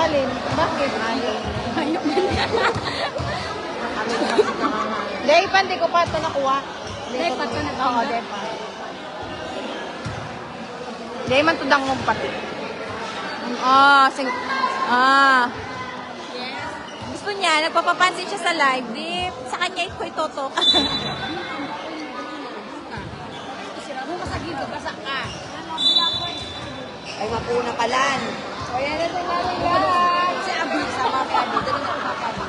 Alin? Bakit? Ayaw. Hindi, hindi ko pa ito nakuha. Depa ito na. Oo, depa. Hindi man ito dangong pati. Yes. Gusto niya, nagpapapansin siya sa live. Di, sa kanya ito itotok. Sira mo masagito, basa ka. Ay, mapuna kalan. O yan na ito namin Si Abi, sama kay Abi. Dali na ako Abi.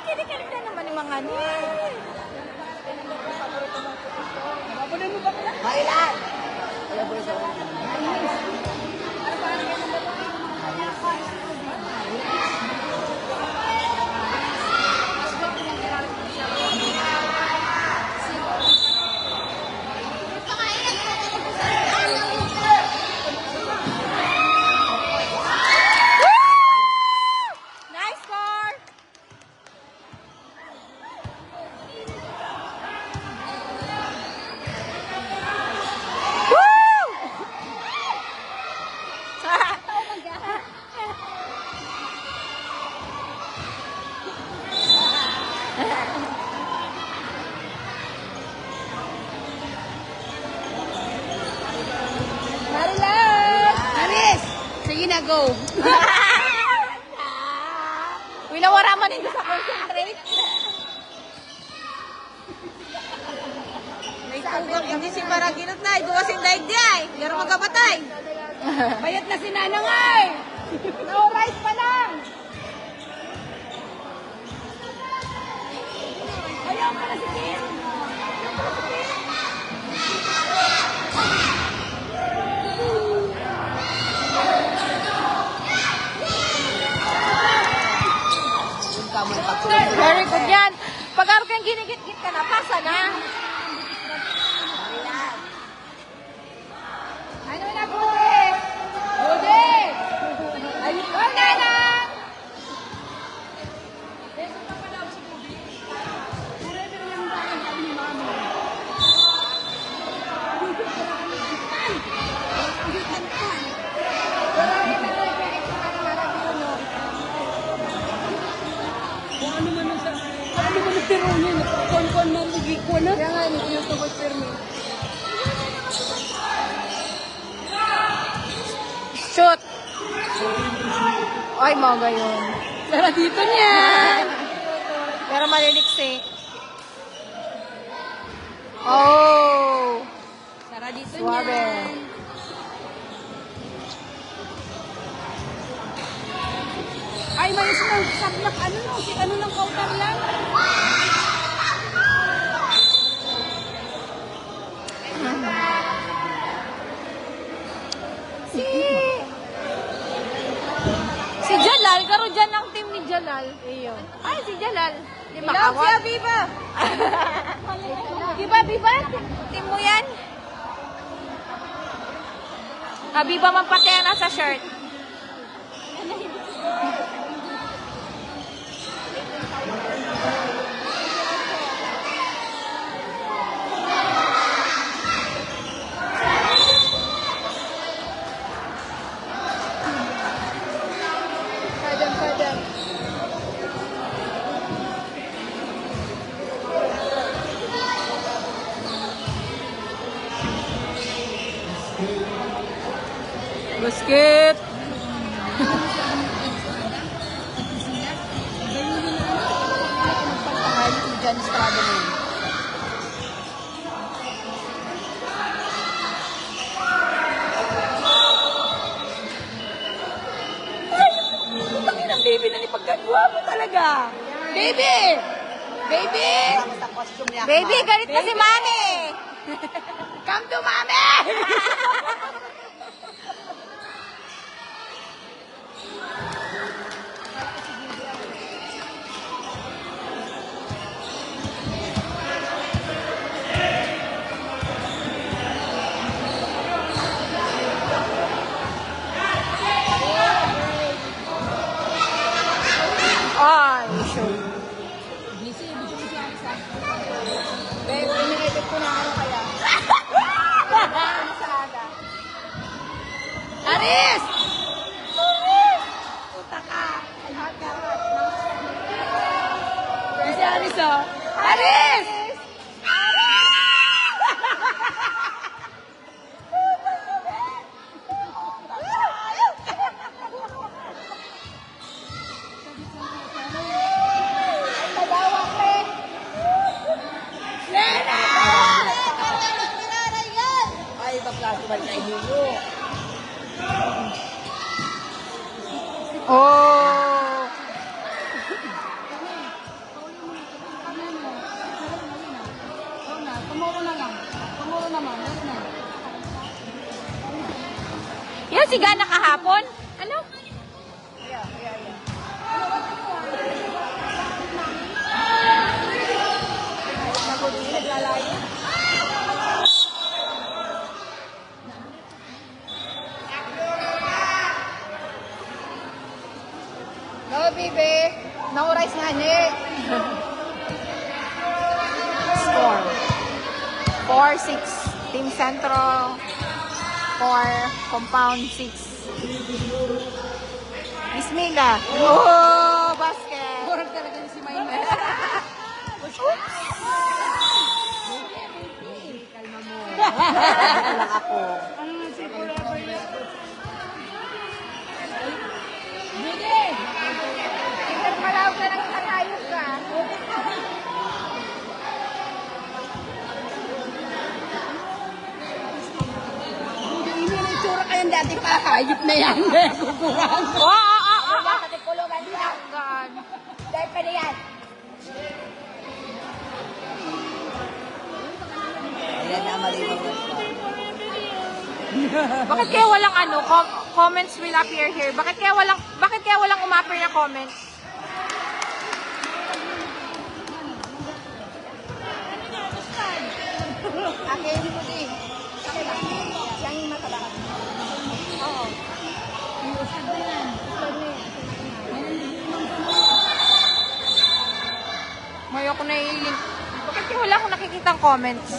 Kinikilig na naman yung mga ni. Mabunan mo ba ka? Mailan? Nice score! Marilas! Aris! Sige na, go. Winawaraman nito sa concentrate. May tugak, hindi si Maraginot na. Duwasin daig di ay. Laro magkabatay. Bayat na si Nanang ay. No rice pa lang. Ayaw ka na si Kim. Very good yan. Pag araw kang ginigit-git ka na, pasa na. Ano na, Bude? Bude! Ayun ka, Nanang! Ano man ang tiro niya? Kon-kon na, ligiko na. Kaya nga, hindi yung tungkol permi. Shoot! Ay, mga yun. Tara dito niyan! Pero maliliksi. Oh! Tara dito Suwabe. niyan! Ay, may isang sablak, ano ng kautar lang? Si Jalal, karo dyan ang team ni Jalal. Iyo. Ay, si Jalal. Di Ilaw si makawat. Aviva! Diba, Biba? Team mo yan? Abiba man pati ang nasa shirt. Padam. Basket! Diyan Estrada na yun. Tangin ang baby na ni pagkagawa mo talaga. Baby! Baby! Baby, galit na si Mami. Come to Mami! Ay, sure. Busy si Alisa. Babe, ini-edit ko na ano kaya. Oh! Yan si Gana kahapon? Ano? No, baby. No rice nga ni. Score. 4-6. Team Centro. 4. Compound 6. Miss Mila. Oh, basket. Kurang talaga ni si Mayme. Oops. Kalma mo. Lang ako. Ano na si Forever yan? Sige! Interpalaw ka ng karayos ka. Hindi na itsura kayang dati pa. Hayop na yan. Kukurang. Katipulugan siya. God. Dahil pa na yan. Ayan na, maliwag na siya. Bakit kaya walang ano, comments will appear here? Bakit kaya walang umappear na comments? Akin mo din. Akin lang. Yan yung mataba. Oo. Usad na yan. Usad na yan. Ngayon ko naiiling. Bakit kaya wala akong nakikita ang comments?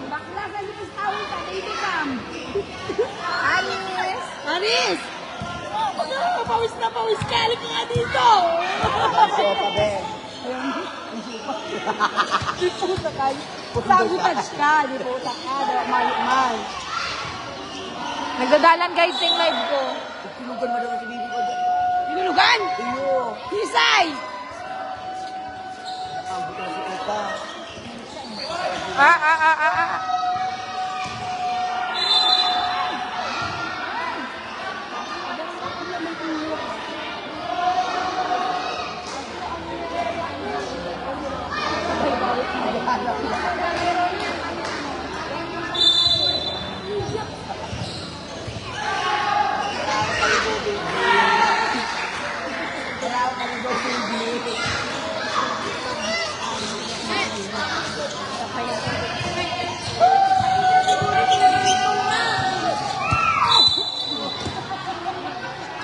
Bakla sa lipas tawin ka. Baby cam. Anis! Anis! Pawis na pawis ka. Halika nga dito. Sopa, be. Di puta ka. Sabotage ka. Di puta ka. Mal. Nagdadalan guys yung live ko. Tinugan mo naman si Bibi ko. Tinulugan! Iyo. Hisay! Ang buto na si Upa. Ah.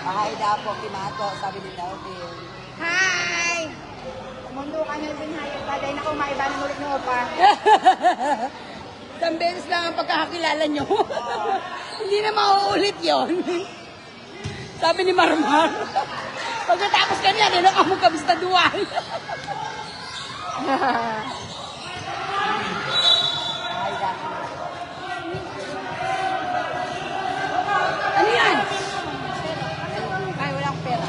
Mahay daw po, kimato, sabi ni Melvin. Hi! Mundo ka nyo din hayop ka. Dahil naku, maiba ng ulit ng upa. Isang beses lang ang pagkakakilala nyo. Hindi na mauulit yon. Sabi ni Marmar. Pagkatapos kanina, nila ka mo kabistaduan. Mahay daw. Ano yan? Ay, wala akong pera.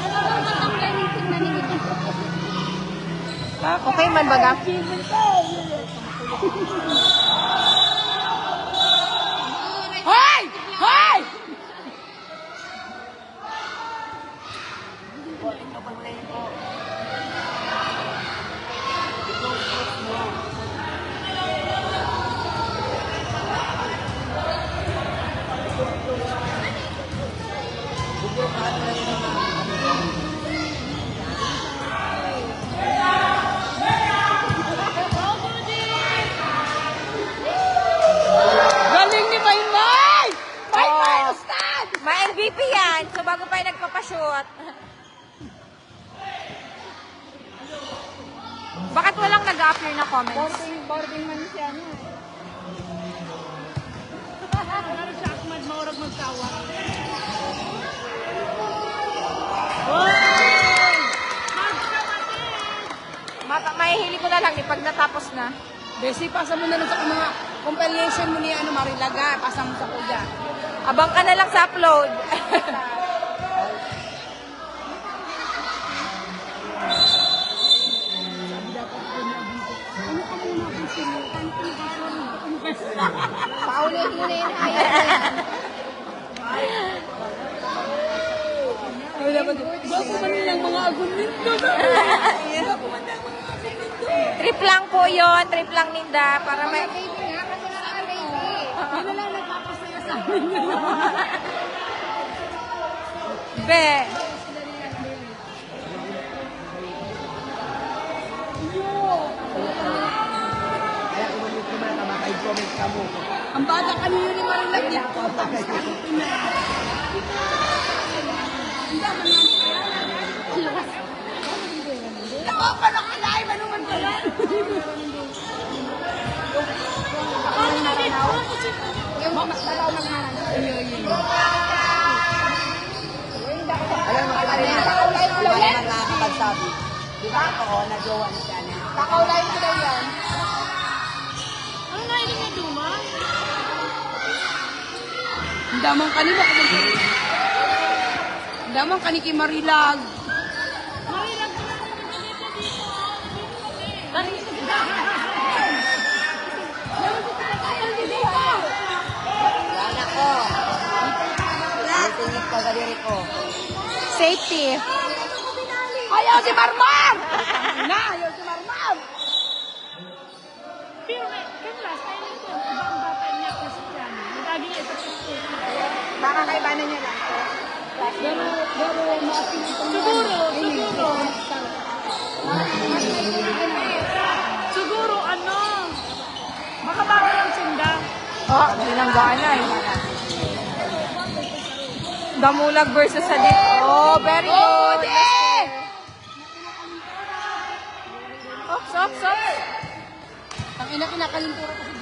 Okay man baga? Hoy! Hoy! Galing ni Maymay! Maymay, Oh. ustad! May MVP yan. So bago pa yung nagpapashoot. Bakit walang nag-appear na comments? Boarding man siya na. Ano siya, Ahmad, maurag magsawa. Mahihili ko na lang pag natapos na. Besi, pasa mo na lang sa mga compilation mo ni Marilaga. Pasa mo sa kuya. Abang ka na lang sa upload. Paul Paulit mo na yun. Ayan. Wala ba ito? Bago man nilang mga agon nito. Bago man nilang mga agon nito. Trip lang po yun. Trip lang ninda. Para may... Yun na lang nagpapasaya sa amin ngayon. Be. Kaya kung mamit naman, makay-comment ka mo. Ang bata kanino ni Marilag dito. Ako pa nakalay, manuman ka lang. Alam mo, wala naman nakakapagsabi. Di ba ako, nagawa ni siya niya. Nakaulay ko daw yan. Ang damang kanila. Ang damang kaniki Marilag. Yan ako. Tingit ka sa diri ko. Safety. Ayaw si Marmar! Na, ayaw si Marmar! Baka kaibanan niya lang. Pero siguro. Siguro, baka bawal ang sinda. Oh, binanggaan na eh. Damulag versus Salit. Oh, very good. Ops, ops, ops. Ang ina kinakalintura ko si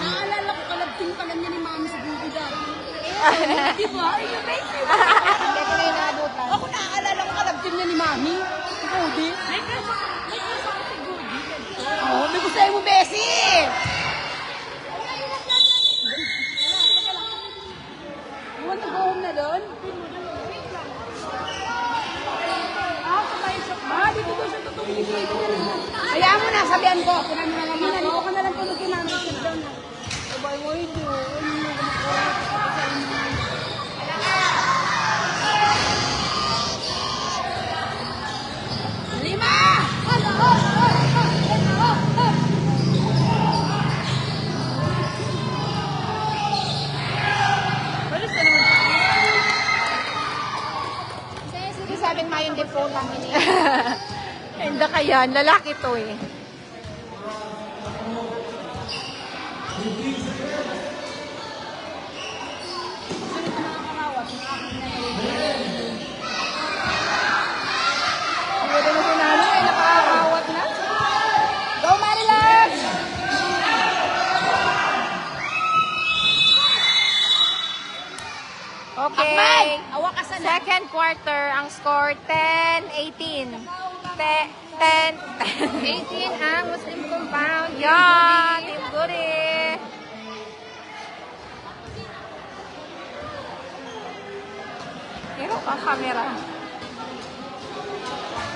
Naalala ko, kalabting pa lang niya ni Mami sa Google dati. Di ba? Hindi ko na inaabutan. Ako naaalala ko, kalabting niya ni Mami. Ikaw, di? May kasama si Goody. Oo, may gusto mo, Bessie! You want to go home na doon? Dito doon siya tutulog. Hayaan mo na, sabihan ko. Kunan mo na lang. Dito ka na lang tulog yun namin. Sit down na. Sabay mo ito. Lima! Sige, sabing mayon default ang ini. Hindi kaya, lalaki to eh. Pwede na sinalo eh, nakakawat na. Go Marilag! Okay. Second quarter, ang score 10-18. 10-18 ang Muslim compound. Yan, Team Goody. Pero ang camera.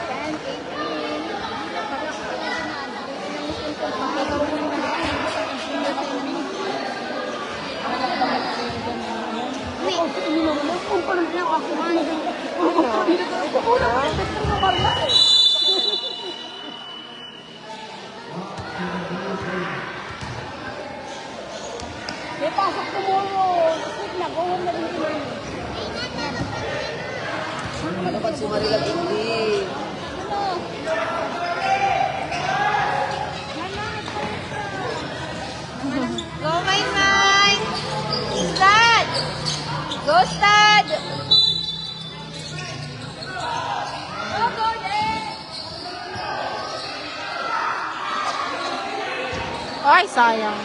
10-18. May pasok tomorrow. Sleep na, go home na din sila. Ano ba si Marilag hindi? Go, my mind! Stad! Go, Stad! Go, Gordon! Ay, sayang.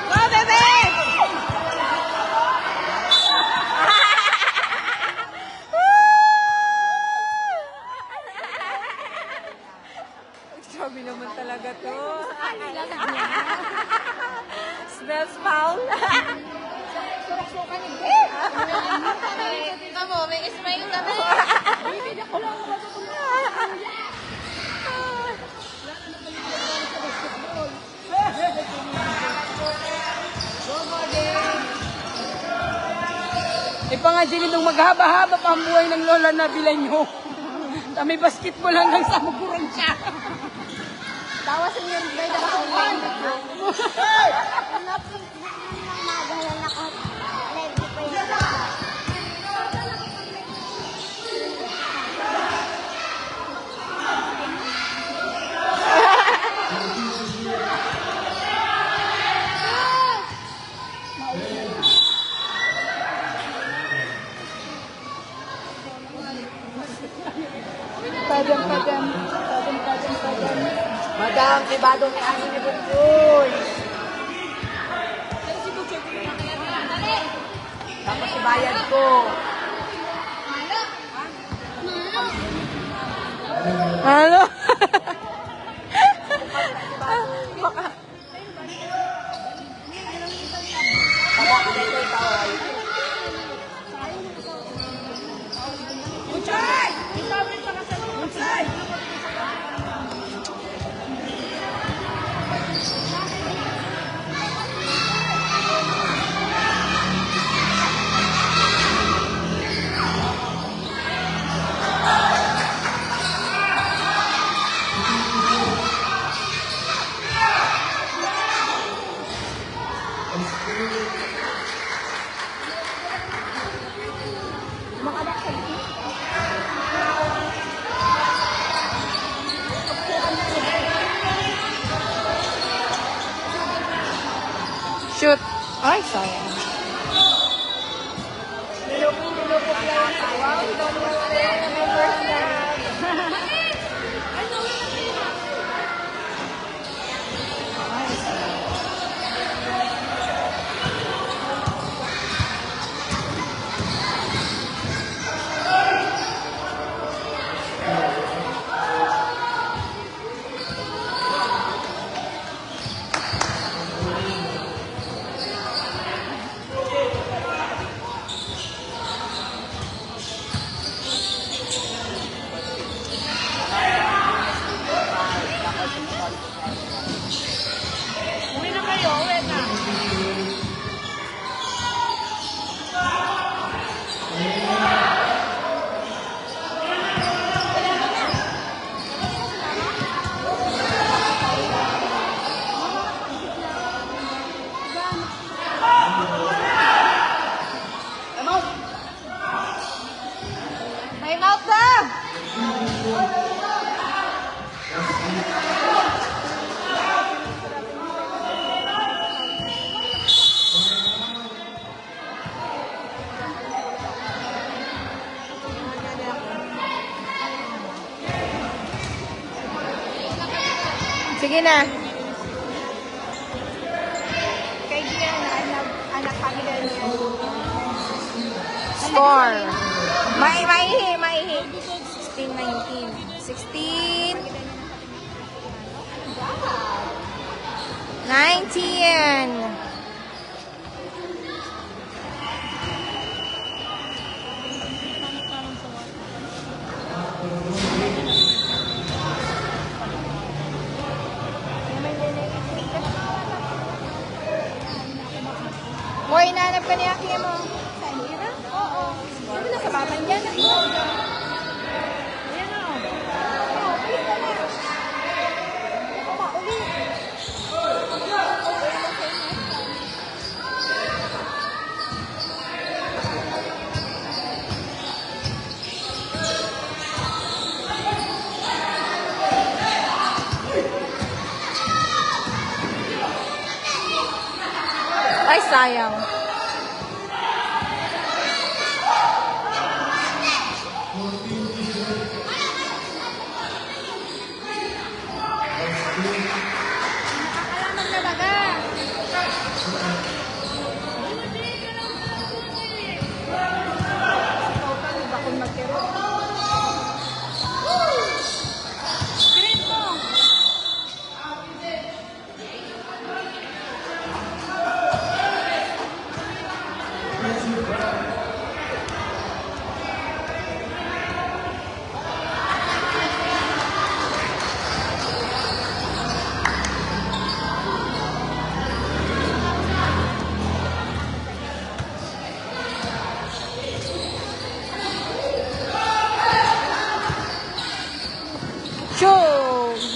Go, bebe! Sabi naman talaga to. Smells foul. Surok-sukan eh. Ito mo, may smile kami. pa nga Jenny nung maghaba-haba pa ang buhay ng lola na bilay nyo. Sa may basketball hanggang sa magurang siya. Tawa sa inyo, may nakaulan. Padam. Madam, pribadong ni Ani ni Bukboy. Tapos ibayad ko. Ano? Shoot. Ay, sayang. Uwi na kayo, uwi na. Time out na! Sige na. Kay Gian na anak kami na niya. Score. Maihi. 16, 19. 16. 19. Moy, nanap ka ni Aki mo. Sa Hira? Oo. Sabi na sa baban dyan. Ayan o. Oo, ulit ka na. Ako ba, ulit. Ay, sayang. Nakakalaman na baga. Bakong magtiro.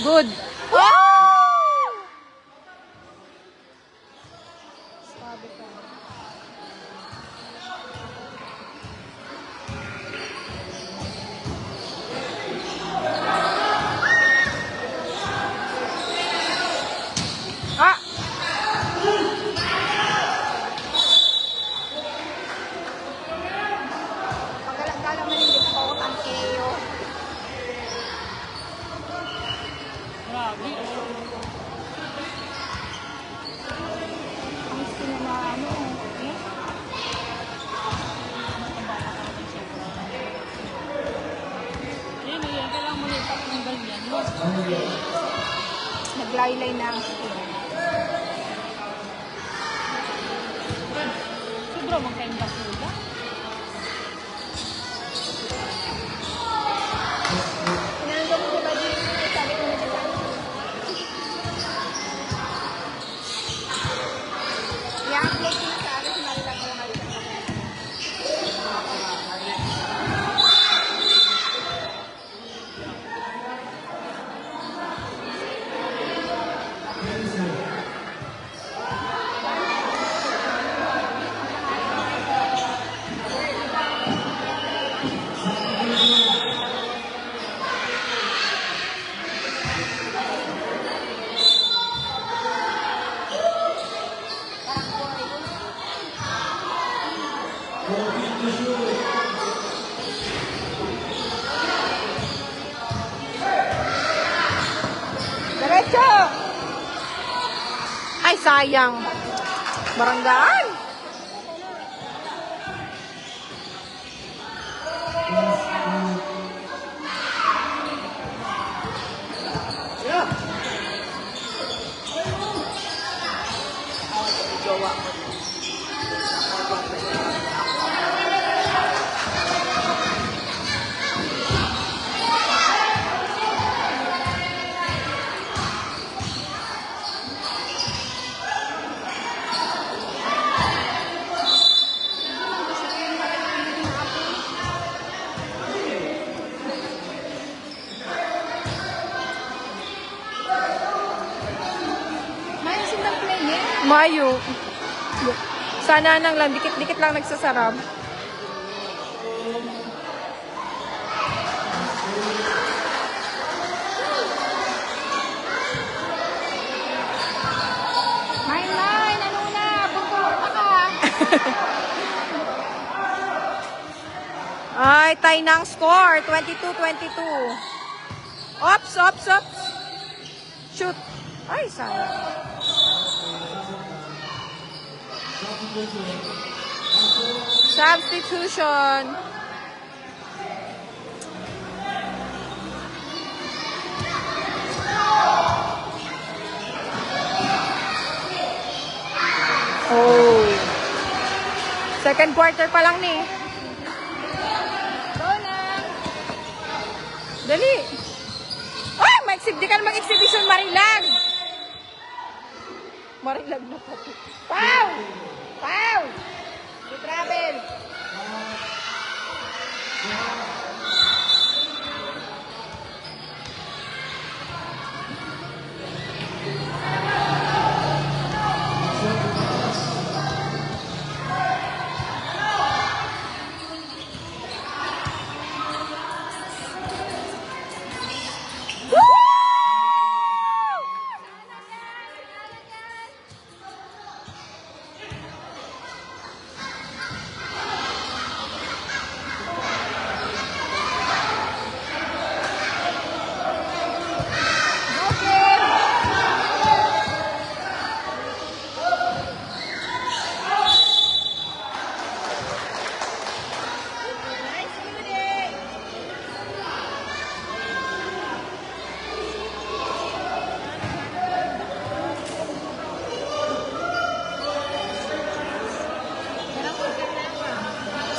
Good. Oh! Sabi ka. Ah! Pagkalang malilip ko, ang iyo. Grabe. Ang skin na ano. Eh? Yan, yan. Kailangan mo na itatanggal yan. Naglaylay na ang skin. Sobra magkainda sila. Pinanggap ko ba din? Sabi ko na diba? I-upload ko na sa akin. Marilang ko lang. Diretso! Ay, sayang. Baranggaan. May sindang player. Mayo. Sana nang lang, dikit-dikit lang nagsasarap. Main, ano na? Pagkuro na ka. Ay, tie ng score. 22-22. Ops, ops, ops. Shoot. Ay, sayang. Substitution. Oh. Second quarter pa lang ni. Go na. Dali. Ay, di ka na mag-exhibition, Marilag. Marilag na pati. Pow! Pow! You travel.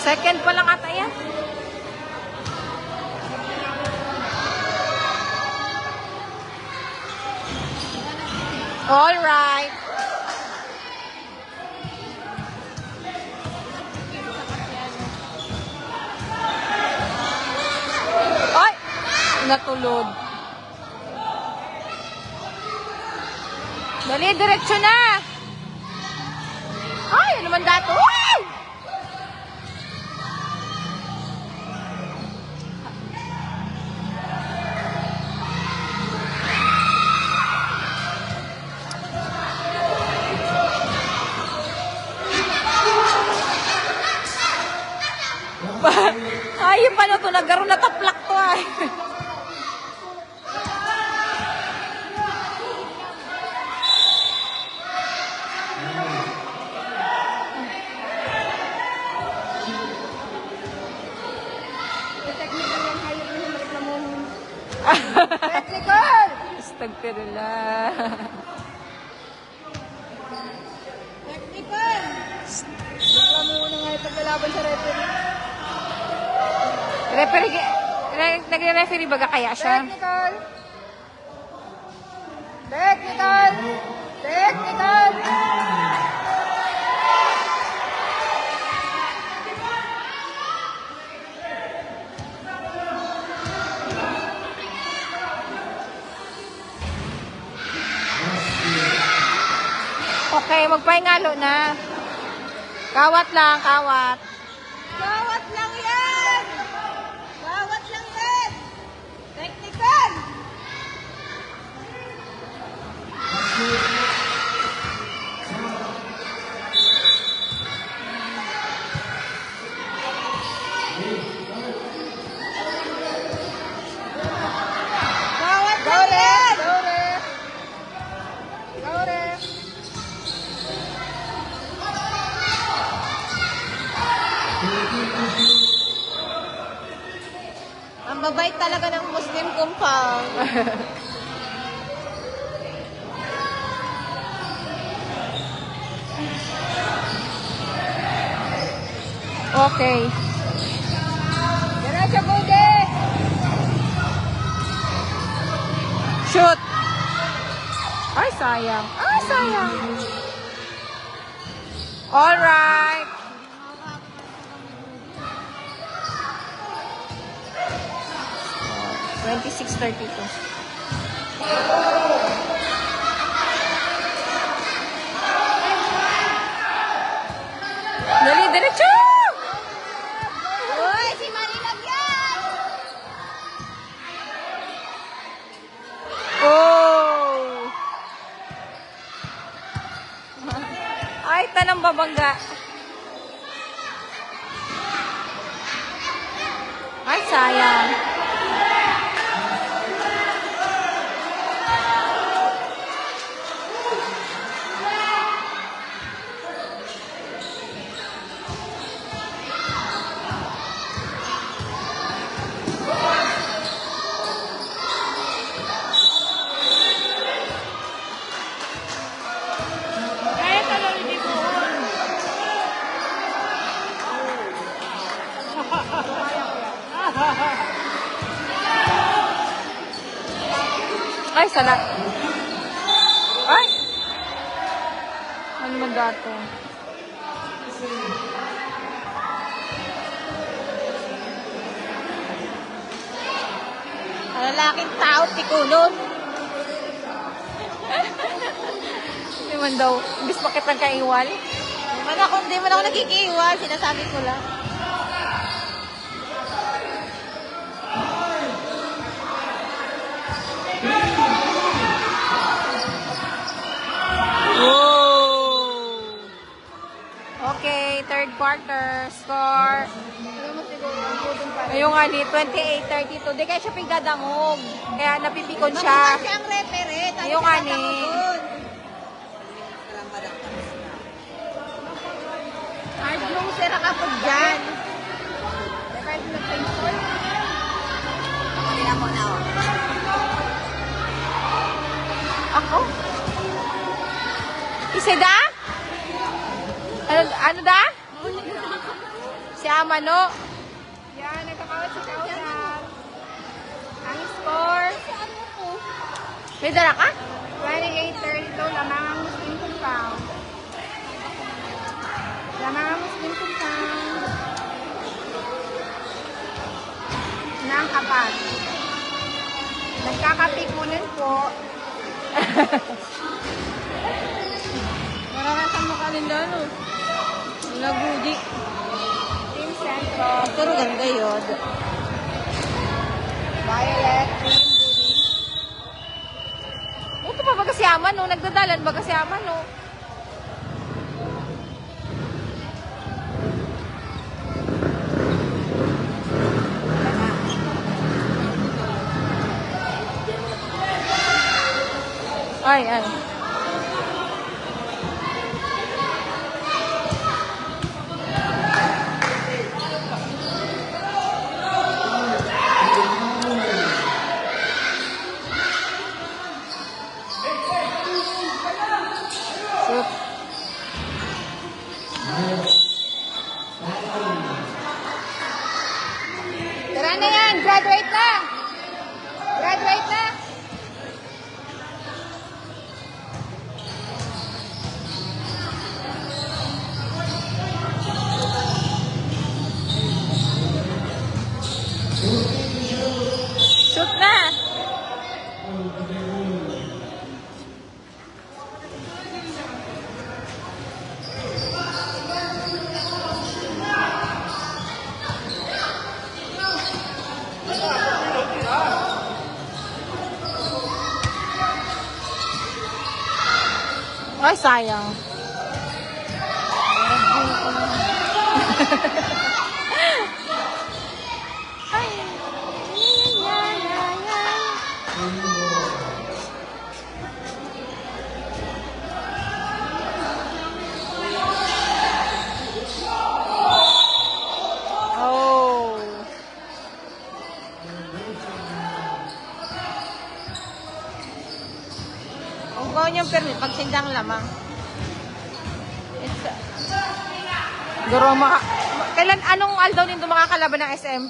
Second pa lang ata yan. All right. Ay! Natulog. Dali, diretso na. Ay, ano naman dato? Ay! Ay, yung paano to? Nagkaroon na taplak to ay. Technical! Astagfirullah. Technical! Reklamo mo na nga ipaglalaban sa referee. Nagre-referee baga kaya siya? Technical! Technical! Technical! Okay, magpahingalo na. Kawat lang, kawat. Bawat lang yan! Bawat lang yan! Technical! Bawat lang yan! Go, ref! Go, ref! Ang babait talaga ng Muslim compound. Okay. Diretso, Bude! Shoot! Ay, sayang. Ay, sayang. Alright. Oh, 26:32. Dali, diretso! Uy, si Marilag yan! Oh! Ay, tanang babangga. Ay, sayang. Kaya talaga hindi ko. Ay, sala. Ay! Ano man dato? Lalaking tao, tikulon. Hindi man daw. Imbis bakit ang kaiwal? Hindi man ako nakikiiwal. Sinasabi ko lang. Oh! Okay, third quarter. Score. Ayun nga ni, 28-32. Di kaya siya pigadangog. Kaya napipikon siya. Siya ang referee. Ayun nga ni. Hard yung sira ka po dyan. Ako? Isa da? Ano da? Si Amano. Yan, nagkakawat si Kausap. Ang score, May dala ka? 28-32, lamang ang Muslim compound. Lamang ang Muslim compound. Nang kapag. Nagkakapikunan po. nila, no? Nagudi. Team Centro. Pero ganda yun. Violet, Team Budi. Ito pa ba kasi aman, no? Nagdadalan ba kasi aman, no? Ay, ay. Shoot. Tara na yan! Graduate na! Graduate na! Shoot na! Ay, sayang. Ay. Ay, ay, ay. Oh. Kung gawin yung permit, pagsindang lamang. Garo, kailan, anong aldaw nito makakalaban ng SM?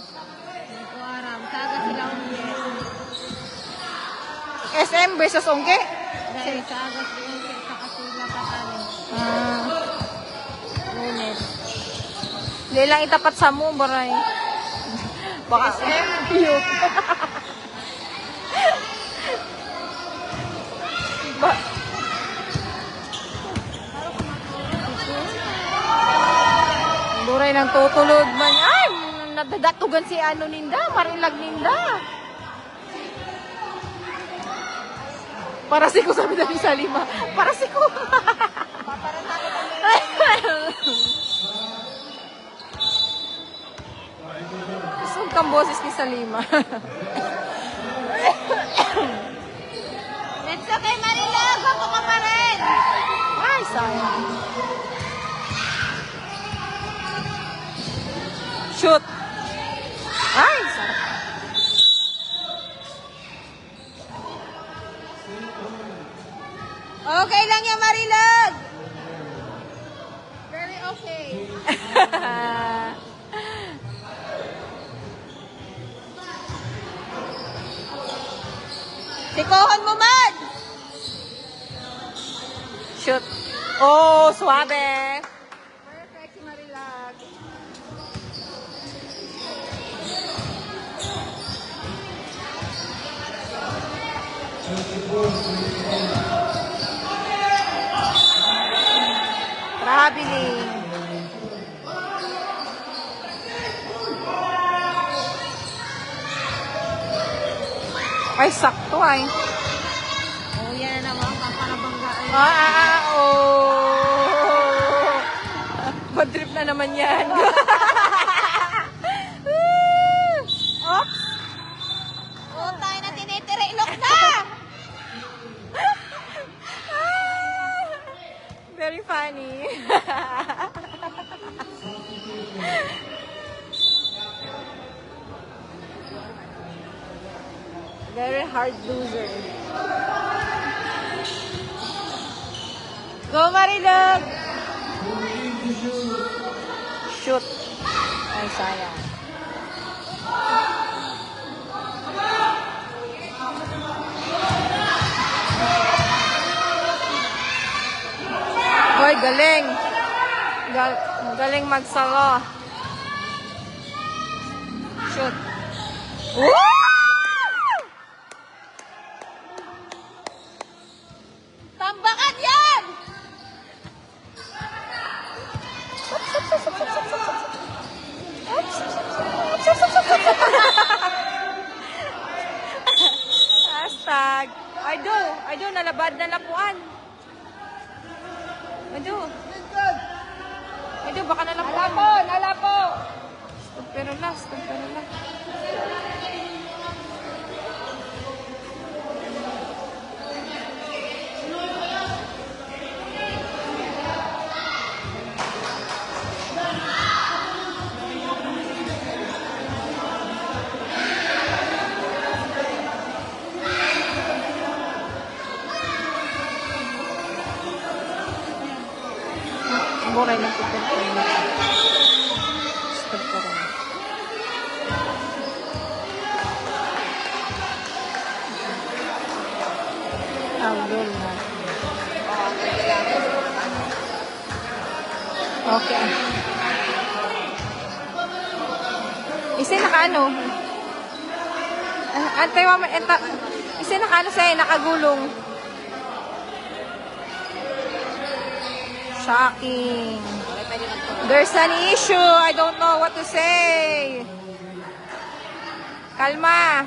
Aram, saga silang SM versus Ongke? dahil saga silang sa kasila patanin. Ngunit. Hindi lang itapat sa mo, baray. Baka SM. Ba? Buray ng tutulog man. Ay, nadadatugan si ano ninda, marilag ninda. Para si ko sabi namin sa lima. Para si ko. Gusto kang boses ni Salima. Let's okay, Marilog! Ako ka pa rin! Ay, sayang. Shoot. Ay, sarap. Okay lang yan, Marilog! Very okay. Sikohon mo, Mad! Shoot. Oh, suabe. Perfect si Marilog. Traveling. Ay, sakto ay. Oh, yan na naman, kapanabanggaan. Oh. Madrip na naman yan. Oops. Oh, tayo na tinitirilok na! Very funny. Very hard loser. Go, Marilog! Shoot. Ay, sayang. Hoy, galing. Galing magsalo. Shoot. Woo! Tambakan yan! I do, nalabad na lapuan. I do, baka nalapuan. Nalapo! Stop pero la. Buray ng puto. Stop ko rin. Abdul na. Okay. Isa nakaano? Antay mama, isa nakaano sa'yo, nakagulong. Shocking. There's an issue. I don't know what to say. Kalma.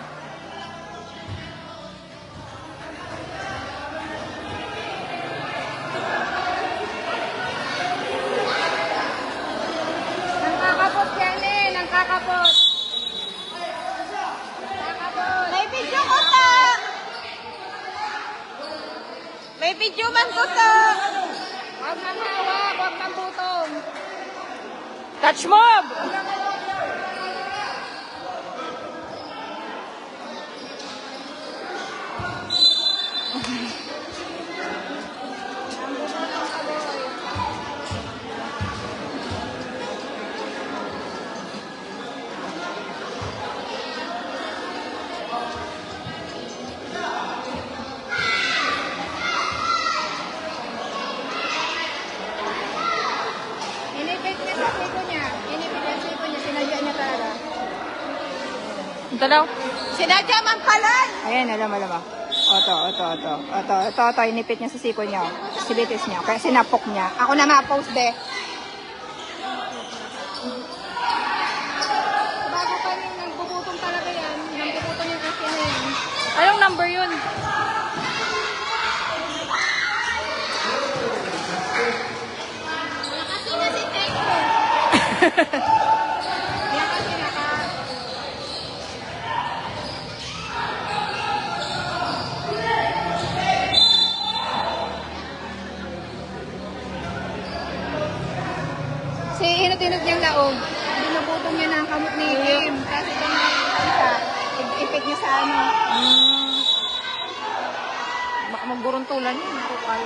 Nangkakapot yan eh, nangkakapot. May video ko to. May video man ko to. Huwag nang hawak, huwag nang butong. Touch mob. Inipit niya sa siko niya. Inipit niya sa siko niya. Sinadya niya talaga. Ito daw. Sinadya man pala. Ayan, alam. Ito. Inipit niya sa siko niya. Silitis niya. Kaya sinapok niya. Ako na ma-post de. Bago pa yung nagbubutong talaga yan. Nagbubutong yung akin na yan. Anong number yun? Kasi na si Teko. Yan kasi Si hinot-hinot niyang laog. Binubutong niya ng kamot ni Kim. Kasi kung nakikita, ipit niya sa ano. Baka magburuntulan yun. Bukal.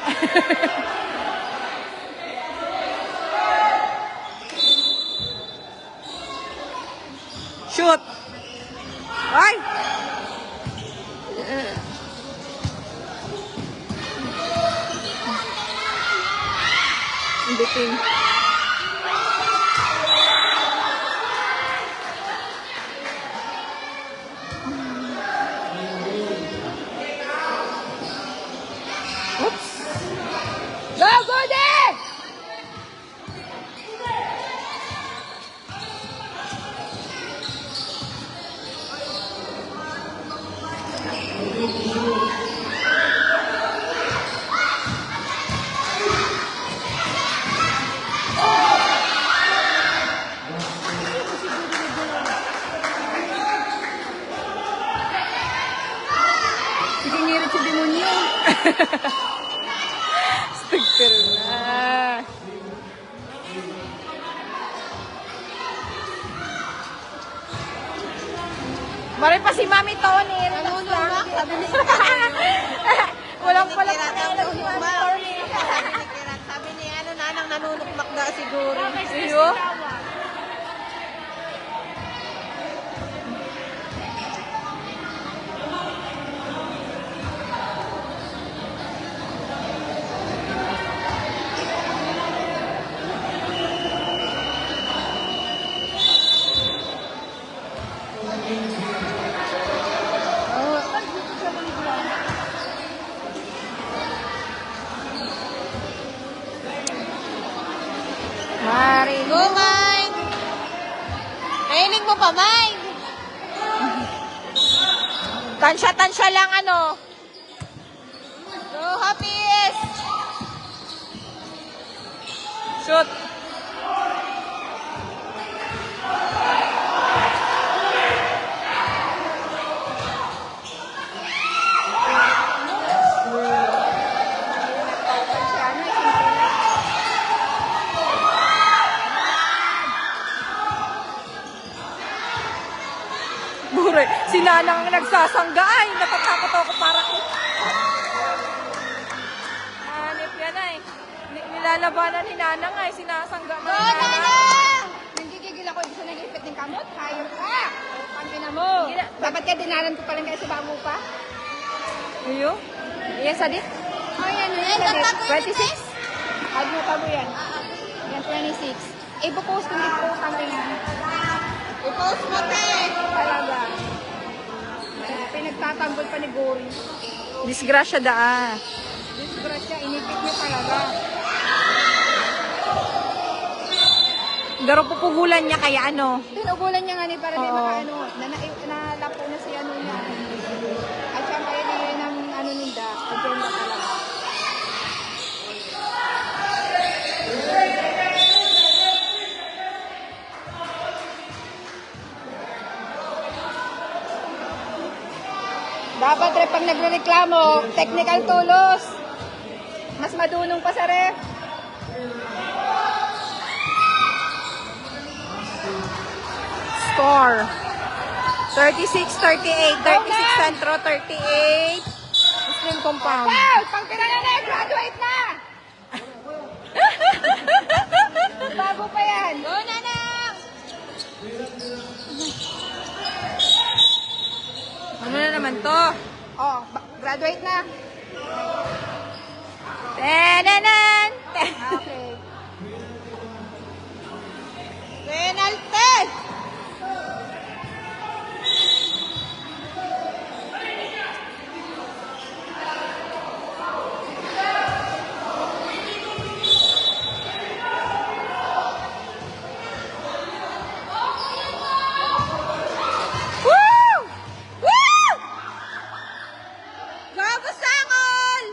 Shoot! Ay! Bitin. Oops! Go, go there! Sige, ngirit si demonyo. Sticker na. Mari pa si Mami Tony. Nanunumak, sabi ni Walang palang pakialam si Mami Tony. Sabi ni nanang nanunukmak na siguro. Iyo? Mari. Go, Mike! Kainin mo pa, Mike! Tansya lang ano. Shoot. Buray, si Nanang ang nagsasangga. Ay, natatakot ako parang... Hanip yan ay. Nilalabanan ni Nanang ay, sinasangga na. Nanang! Nanggigigil ako. Gusto nag-ipit ng kamot? Hayop ka! Pangina mo. Dapat ka dinaran ko pa lang kayo sa bago pa. Iyo? Iya, sadit? Oh, yan. Yan. 26? Ano pa mo yan? Yan, 26. Ipo-post kung i-post ang tingin. I-post mo, te! Talaga. Pinagtatanggol pa ni Gory. Disgrasya daa. Disgrasya, inipit niya talaga. Garo pupugulan niya kaya ano. Tinugulan niya nga ni para di Oo. makaano. Nalapo na si ano niya. At siya kaya niya ng ano ninda. Agenda talaga. Dapat rep pag nagrereklamo, technical tulos. Mas madunong pa sa ref. Score. 36-38. 36 Centro, 38. Muslim compound. Wow! Pang pinananay, graduate na! Bago pa yan. Go, Nanang! Ano na naman to? Oh, graduate na. Tenanan! Okay. Penalty! Woo! Woo! Gago sangol!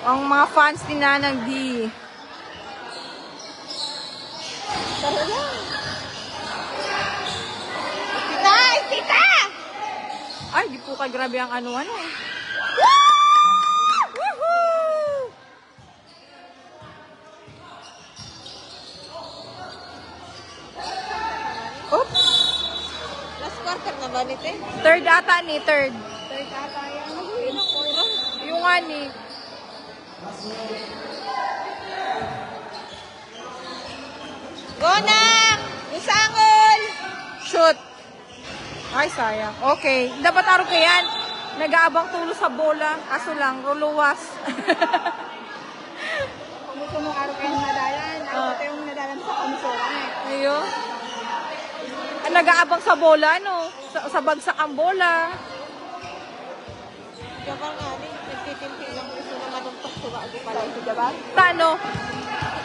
Ang mga fans ni Nanang D. Tita! Tita! Ay, di po kay grabe ang ano. Woohoo! Oops! Last quarter na ba nito? Third ata ni, third. Third ata yan. Yung nga ni. Go na! Usangol! Shoot! Ay, sayang. Okay. Dapat araw ko yan. Nag-aabang tulo sa bola. Kaso lang, ruluwas. Kung gusto mong araw kayo nadalan, ito yung nadalan sa komisoran eh. Ayo. Nag-aabang sa bola, no? Sa bagsak ang bola. Diba nga ni, nagtitimpi lang gusto na madumpak sa bago pala ito, diba? Tano?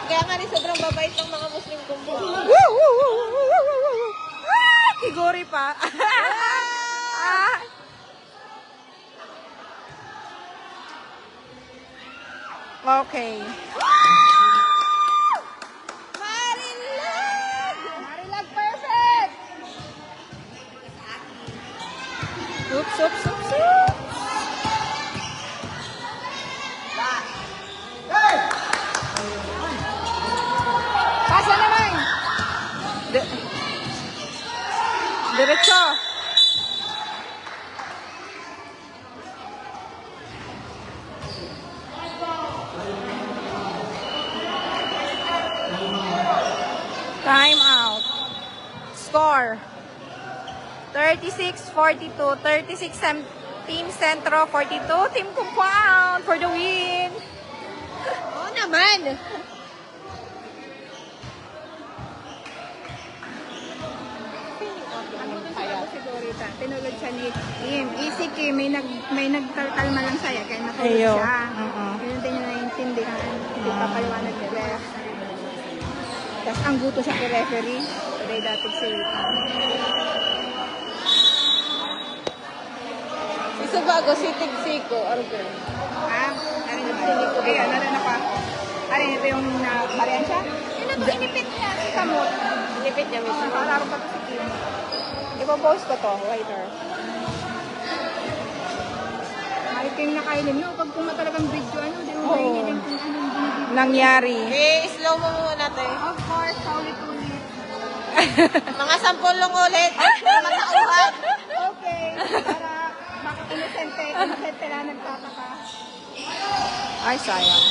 Kaya nga ni, sobrang babait ng mga Muslim kumbo. Woo! Woo! Woo! Woo! Woo! Woo! Woo! Ah! Tigori pa. Ah! Okay. Marilag! Marilag perfect! Oops, oops, oops, oops. Pasa naman! Diretso. Time out. Score. 36-42. 36 Team Centro, 42 Team Compound for the win. Oo naman! Ang gusto siya ko sigurita. Tinulog siya ni Kim. Easy Kim, may nagkalkalma lang saya kaya natulog Ayo. siya. Oo. Yun din niya naiintindihan. Hindi pa paliwanag ni ref. Tapos ang guto siya kay referee. Today dapat si Si bago, sitig-siko. Argo. Ah, ano naman? Eh, ano rin ako. Ano ito yung variansya? Yun na ito, inipit niya. Kamot. Inipit niya mismo. Nakalaro pa ito si Kim. Ipo-post ko to, later. Ay, Kim na kainin nyo. Pag kuma talagang video, ano, di mo Oo. mahihiling kung anong binibigay. Nangyari. Slow mo muna, te. Of course, ulit-ulit. Mga 10 lang ulit. Mga tauhan. Okay, para bakit inosente lang nagtataka. Ay, sayang.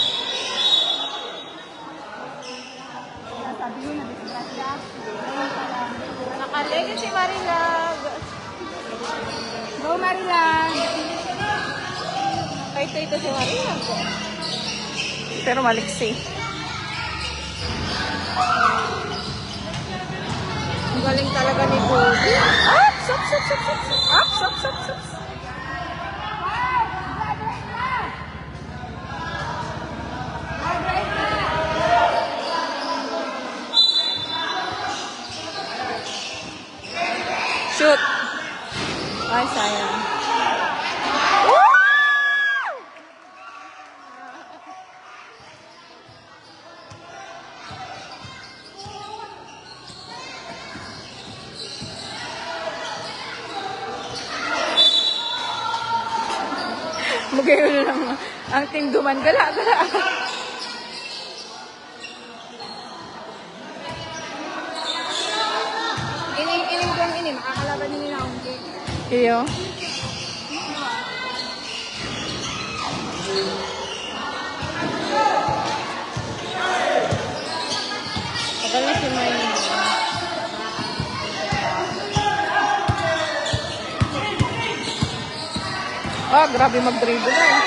Kaya sabi mo, nadisgrasya. Ayun pala. Nakalege si Marilag. Go, Marilan! Ay, ito si Marilag. Pero maliksi. Ang galing talaga ni Cody. Ah! Sup, sup, sup, sup, sup. Ah! Sup, sup, sup. Shoot. Ay, sayang. Woo! Magayon na lang ang team duman. Gala, gala. Inim ko ang inim. Makakalaban nyo na akong cake. Iyo. Tagal na si May. Ah, grabe mag-dribble na eh.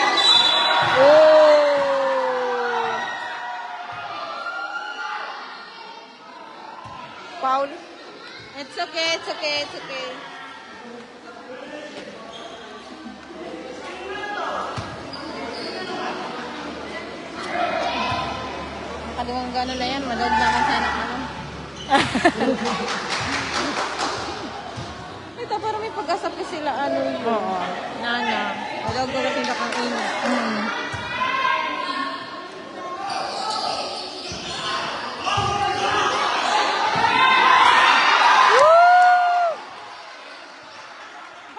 Oh! Foul. It's okay, it's okay, it's okay. Nakaliwang gano'n na yan, manood naman sana ako. Ito, parang may pag-asap kasi sila, ano yun. Oo. Nana. Wala ko na pinakang ina.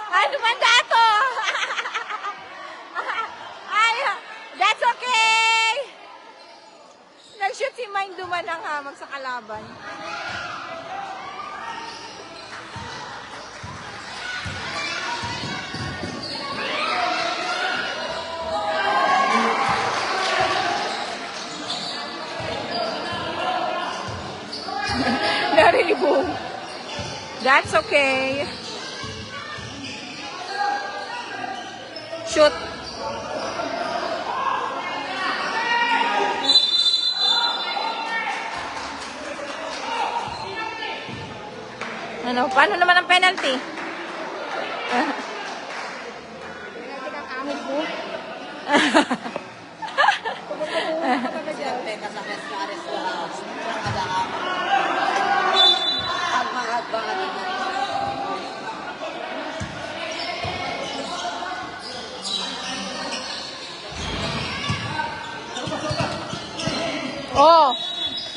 Ano man dato? Ay, that's okay. Nag-shoot si Mine Duman ng hamag sa kalaban. Naribong. That's okay. Shoot. Ano, paano naman ang penalty? Penalty kang amig mo. Siyempre, kasakit na aris na kadaan. Agmang-agmang naman. Oh,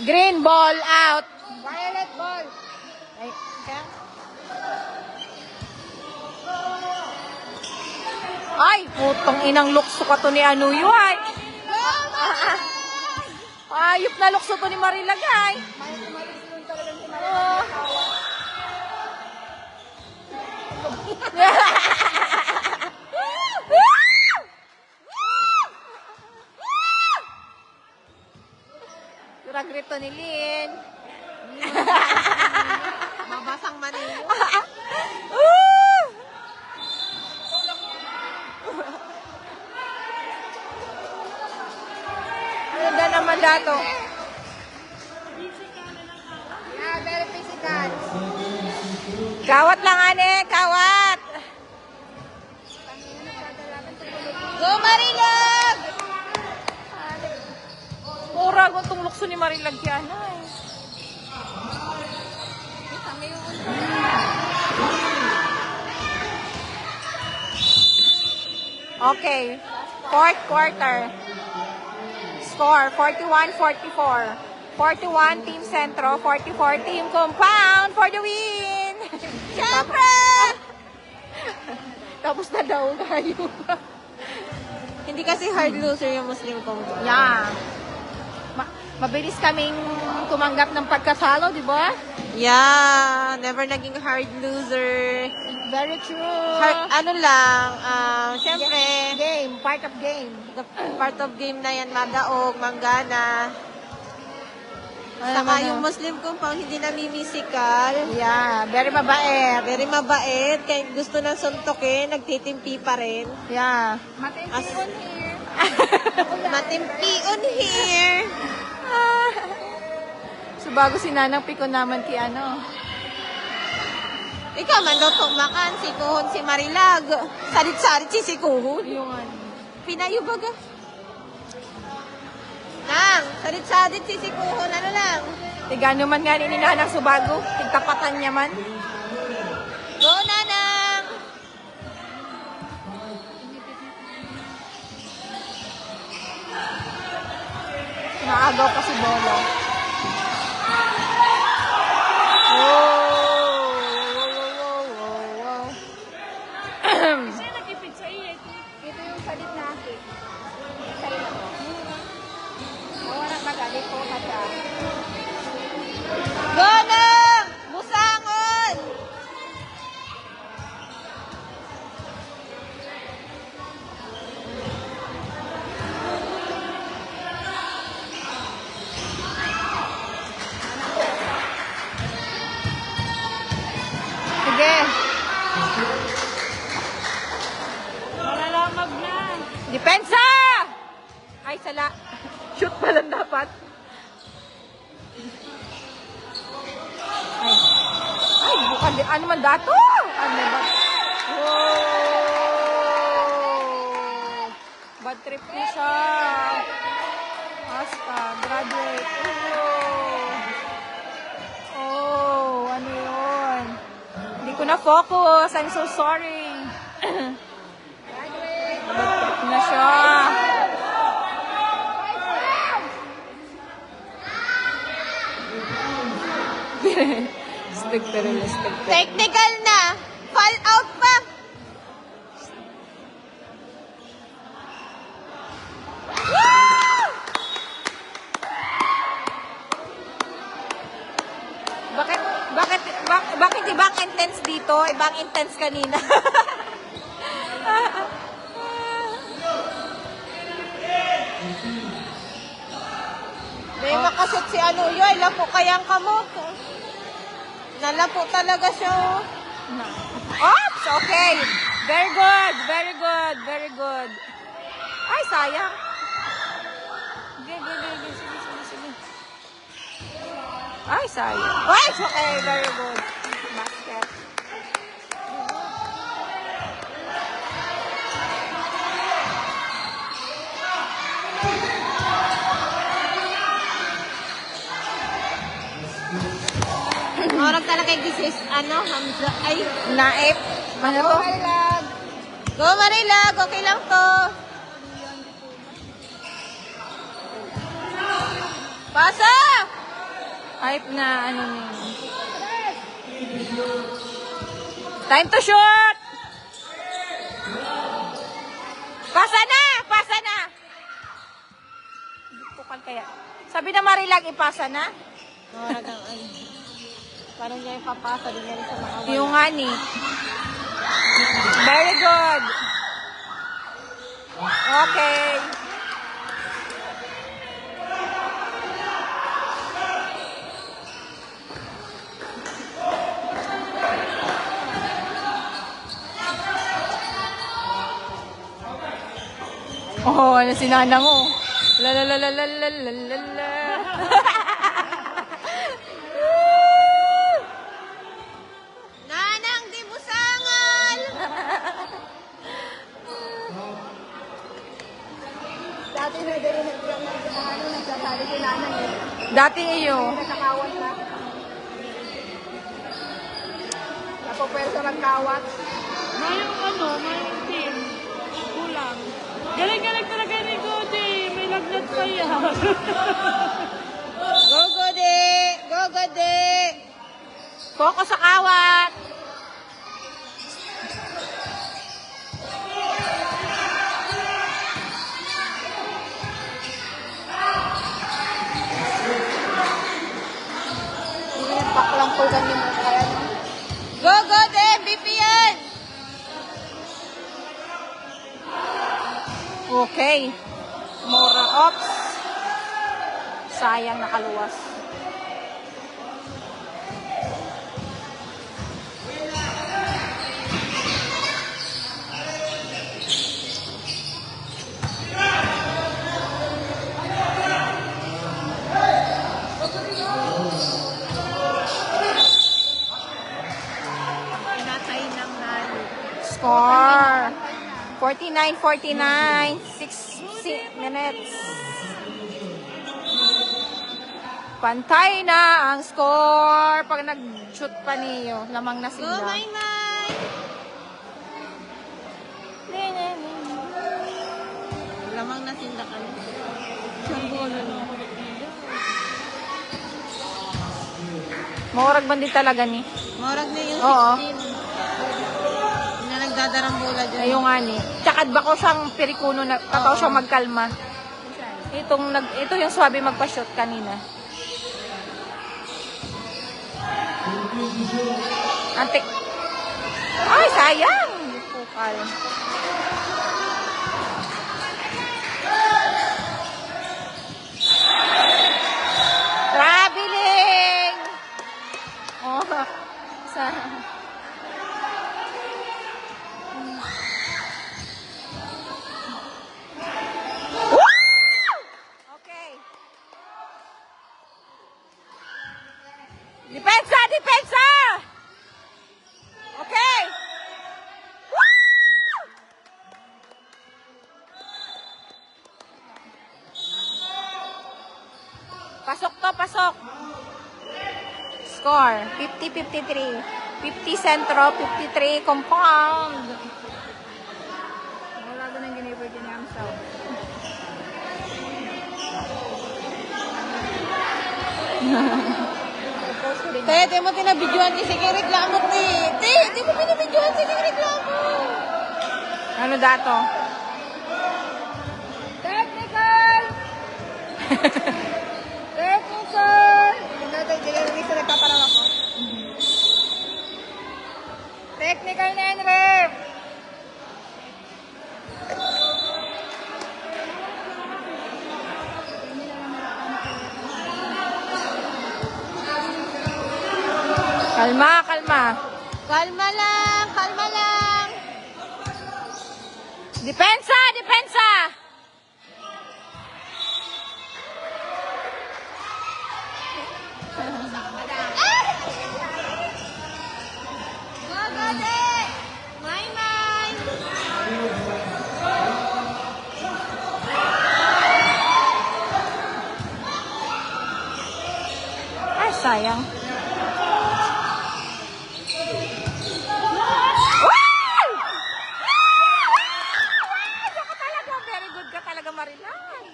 green ball out. Violet ball. Ay, kaya? Ay, putong inang lukso ka to ni Anuyo, ay. Ayop na lukso to ni Marilagay. Oh. Durag rito ni Lynn. Mabasang manilo. Ganda naman dato. Yeah, very physical. Kawat lang, ane. Kawat. Go, Marilag! Mura kung itong lukso ni Marilag yan. Ay. Kita mo yung Okay. Fourth quarter. Score, 41-44. 41 Team Centro, 44 Team Compound for the win! Siyempre! Tapos na daw tayo. Hindi kasi hard loser yung Muslim Compound. Yeah. Mabilis kaming tumanggap ng pagkasalo, di ba? Yeah, never naging hard loser. Very true. Ano lang, syempre, Game, part of game. the part of game na yan, madaog, manggana. Saka yung Muslim Compound, hindi namimisikal. Yeah, very mabait. Very mabait. Kaya gusto ng suntokin, nagtitimpi pa rin. Yeah. Matimpi on here. So bago si Nanang Piko naman kay ano. Ikaw, manlutong makan, si Kuhon, si Marilag. Sarit-sarit si Kuhon. Yung ano. Pinayubaga. Nang, sarit-sarit si Kuhon, ano lang. Tigano man nga ni Nanang Subago. Tigtapatan niya man. Go, Nanang! Naagaw pa si Bola. Kasi nagkipit sa iya. Ito yung salit na akin. Salit ako. Nawarak magalit ko kata. Go, Nang! Musangon! Sige. Malalamag na. Depensa! Ay, sala. Shoot pa lang dapat. Ay. Ay, bukan di. Ano man dato? Ano ba? Wow! Bad trip niya siya. Basta, graduate. Oh, ano yun? Hindi ko na focus. I'm so sorry. Bad trip na siya. Stick pero na stick. Technical na! Fall out pa! Bakit ibang intense dito? Ibang intense kanina. May makasot si ano yun, lapo kayang kamot. Nalapo talaga siya. Oops! Okay. Very good. Very good. Very good. Ay, sayang. Sige. Sige. Ay, sayang. Ay, okay. Very good. Basket. Orag talaga yung disease, ano, Hamza, ay. Naip. Ano to? Go, Marilag, okay lang to. Pasa! Hype na, ano niya. Time to shoot! Pasa na! Pasa na! Bukal kaya. Sabi na Marilag, ipasa na? Orag ang ano. Parang niya yung papasa, din niya rin sa makawala. Yung nga ni. Very good. Okay. Oh, ano si Nanang oh. La la la la la la la la la. Nanang di busangal! Dati na din nagsasabi si Nanang eh. Dati iyo. Nakakawat na. Napapwersa ng kawat. Mayroong ano, mayroong team. Kulang. Galing-galing talaga ni Godi. May lagnat pa yan. Go, Gode! Go, Gode! Focus sa kawat. Baklang po ganyan mo kaya. Go, Gode! MVP yan! Okay. Mora ops. Sayang nakaluwas. Pinatay ng nalo. Score. 49-49. 6 minutes. Pantay na ang score. Pag nag-shoot pa niyo, lamang na Go, sila. Maymay! Lamang na sinda ka na. Maurag bandi talaga ni. Morag na yung Oo. 16. Yung na nagdadarang bola dyan. Ayun nga ni. Tsakad ba ko siyang perikuno na tataw Oo. siyang magkalma. Ito yung swabe magpa-shoot kanina. Antik. Ay, sayang. Pukal. Traveling! Oh, sa... Okay. Depensa! Depensa! Okay. Pasok to, pasok. Score, 50-53. 50 sentro, 53 compound. Wala ko nang ginibor din yung amsaw. Te, di mo tinabidyohan ni sige reklamo, te. Te, di mo pinabidyohan sige reklamo. Ano dato? Technical! Technical! Hindi na isa nagpaparang ako. Technical na yan, rep! Kalma, kalma. Kalma lang, kalma lang. Depensa, depensa. Go, Gode! Maymay! Ay, sayang. Very good ka talaga, Marilan.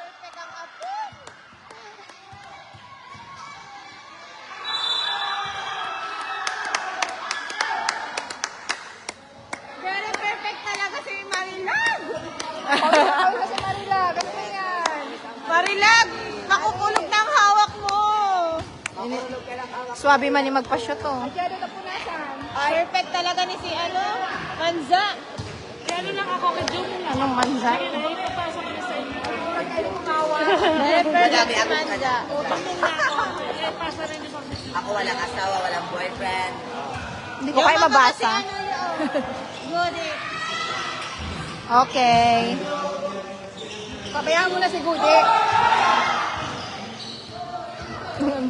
Perfect ang apo. Very perfect talaga si Marilag. Ano si Marila? Ganito yan. Marilag, makukulog ng hawak mo. Swabe man yung magpa-shoot, oh. Masyado na punasan. Perfect talaga ni si Manza. Kaya lang ako kay June lang. Anong manza? Sige na, ipapasok ko na sa inyo. Very perfect si Manza. Ipasa rin yung pag- Ako walang asawa, walang boyfriend. Hindi ko kayo mabasa. Gode. Okay. Pabayaan mo na si Gudi.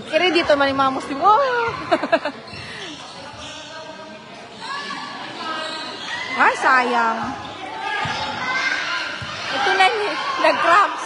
Kiri dito man yung mga Muslim. Oh! Ay, sayang. Ito na, nag-cramps.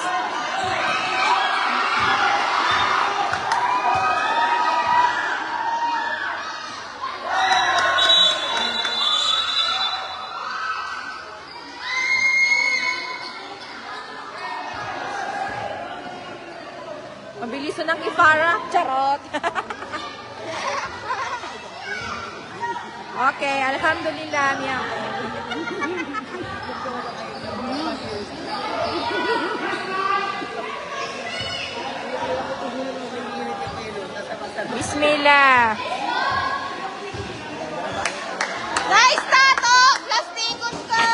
Okay, alhamdulillah, Mia. Bismillah. Nice tato! Plastikon ka!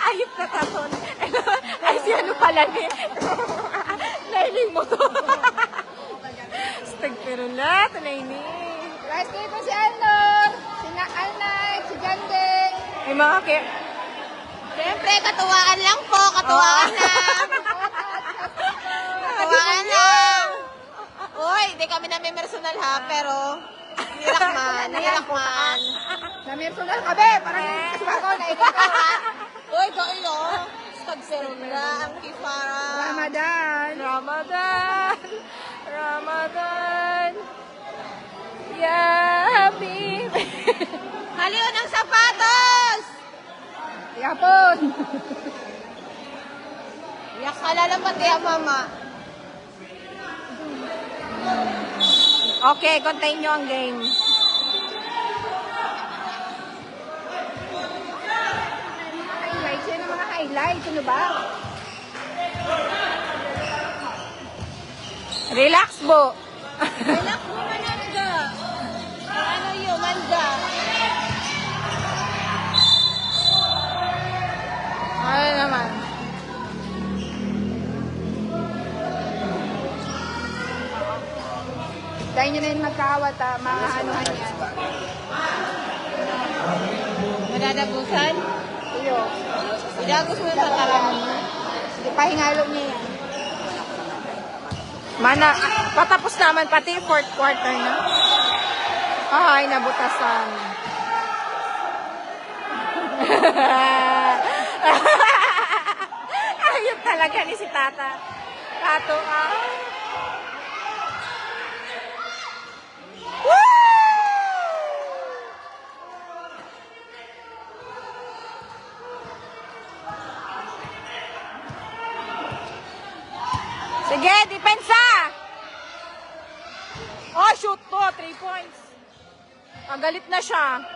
Ayop na taton. Ay, si ano pala ni? Nailing mo to. Stagperula, tunay ni. Last day ko si Alnor, si Alnay, si Jandeng. May mga Siyempre, katuwaan lang po. Katuwaan lang. Katuwaan lang. Uy, di kami namin personal ha, pero nirakman, nirakman. Namirsunal ka, be. Parang kasama ko, naikot ko. Uy, kayo. Stagperula, ang kifara. Ramadan. Ramadan. Ramadan. Ya Habib. Haliw ng sapatos! Yapon. Yak ka lalapat ya, mama. Okay, continue ang game. Highlights. Yan ang mga highlights. Ano ba? Relax, Bo. Relax mo mananga. Ano yun, manda? Ano naman? Dahil nyo na yung magkaawat, maanuhan yan. Madadagusan? Iyo. Idagos mo sa talaan. Ipahingalo niya yan. Mana, patapos naman pati fourth quarter na. Ay, nabutasan. Ayun talaga ni si Tata. Tato, Sige, depensa! Oh, shoot to. 3 points. Ang galit na siya.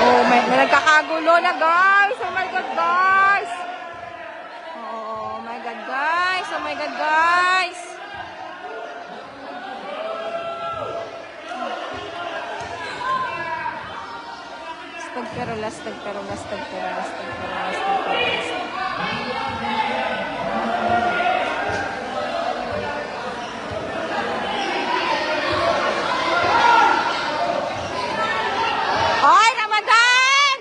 Oh, may nagkakagulo na, guys. Oh my God, guys. Oh my God, guys. Oh my God, guys. Stagperula, stagperula, stagperula, stagperula, stagperula. Hoy, Ramadan!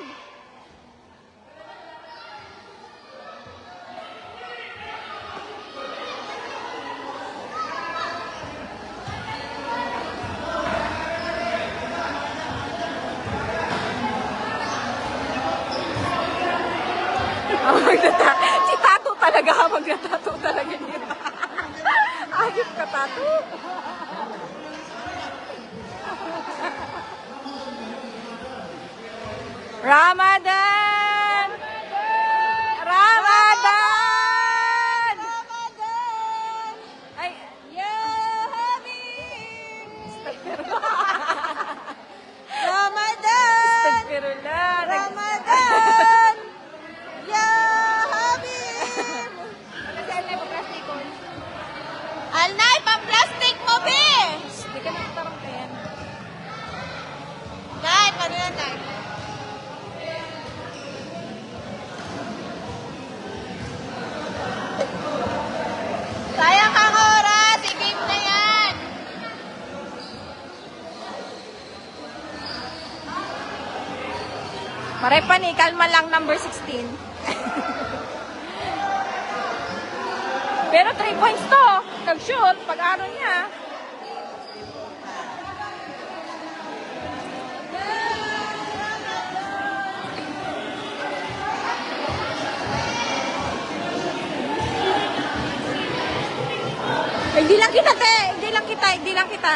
Si Tato talaga, magna-tato talaga niya. Ayos ka, Tato. Ramadan! Ramadan! Ay, Ya Habib! Ramadan! Astagfirullah. Ramadan! Ya Habib! Alnay, pang-plastic mo, be! Hindi ka nagtarong ka yan. Nay, paano yan, Nay? Sayang kang oras, i-game na yan. Maray pa ni, kalma lang number 16. Pero 3 points to. Nag-shoot, pag-aro niya. Igdi lang kita, te. Igdi lang kita, igdi lang kita.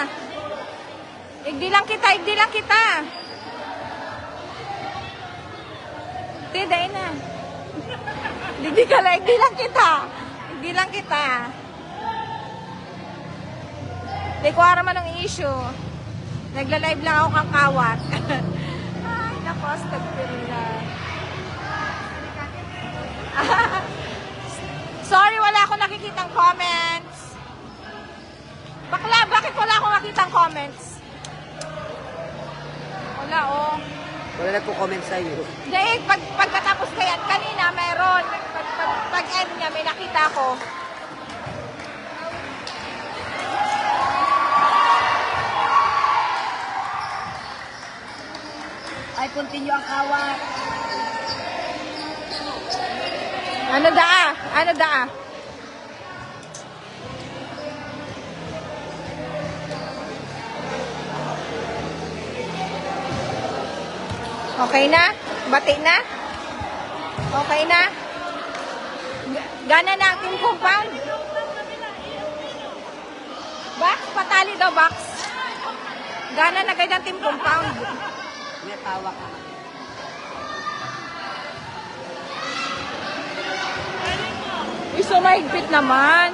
Igdi lang kita, igdi lang kita. Te, dahil na. Igdi ka lang, igdi lang kita. Igdi lang kita. Di ko araman ng issue. Nagla-live lang ako kang kawat. Ay, naku, astagfirullah. Sorry, wala akong nakikitang comments. Bakla, bakit wala akong nakitang comments? Wala, oh. Wala nagko-comment sa'yo. Dahil pagkatapos kayan, kanina meron. Pag-end niya, may nakita ko. Ay, continue ang kawat. Ano daa? Ano daa? Okay na? Bati na? Okay na? Gana na ang team compound? Box? Patali daw, box. Gana na kayo ng team compound. May tawa ka. Iso mahigpit naman.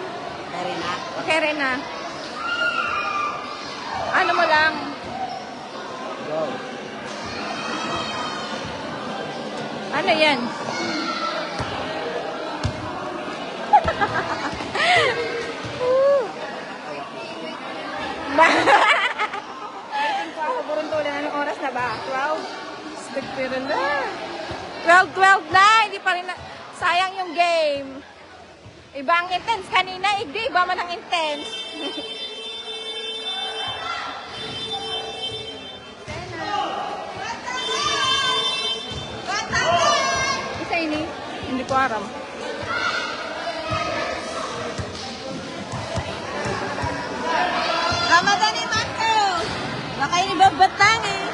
Pero na. Okay rin na. Ano mo lang? Go. Ano yan? Waiting pa ako, buruntulan. Anong oras na ba? 12? Stagpira na. 12 na. Hindi pa rin na. Sayang yung game. Iba ang intense kanina. Iba man ang intense. Isa ini? Hindi ko aram. Ramadan ni Marco. Baka ini babatang eh.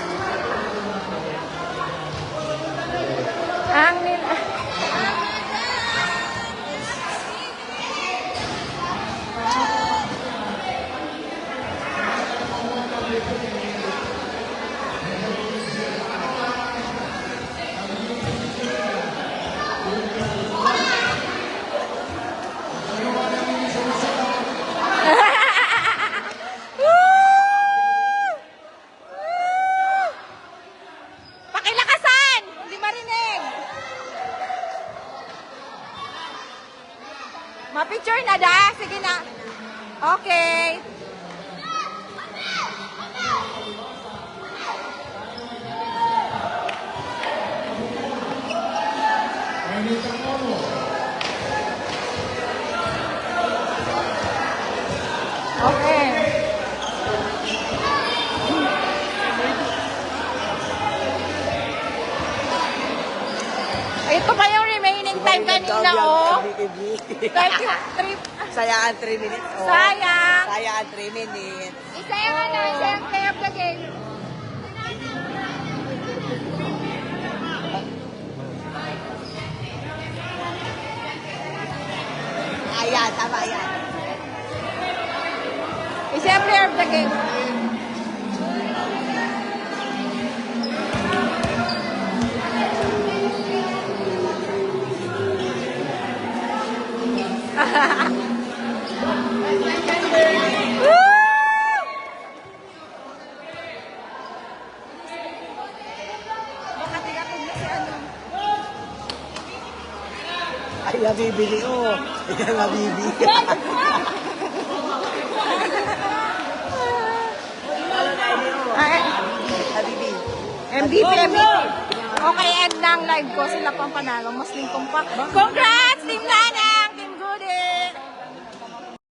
Ang nila. Pakilakasan! Hindi marinig. Ma-picture na da? Sige na. Okay. Okay. Ito pa yung remaining time kanina, oh. 33. Sayaan 3 minutes. Oh. Sayang. Sayaan 3 minutes. Isa yung ano, isa yung play of the game. Ayan, tama yan. Isa yung player of the game. Baka tigatog na si ano. Ay, nabibili oh. Ay, nabibili. Ay, Nabibili. MVP. Okay, end na ang live ko. Sila pang panalo. Mas lingkong pa. Congrats, Team Nana!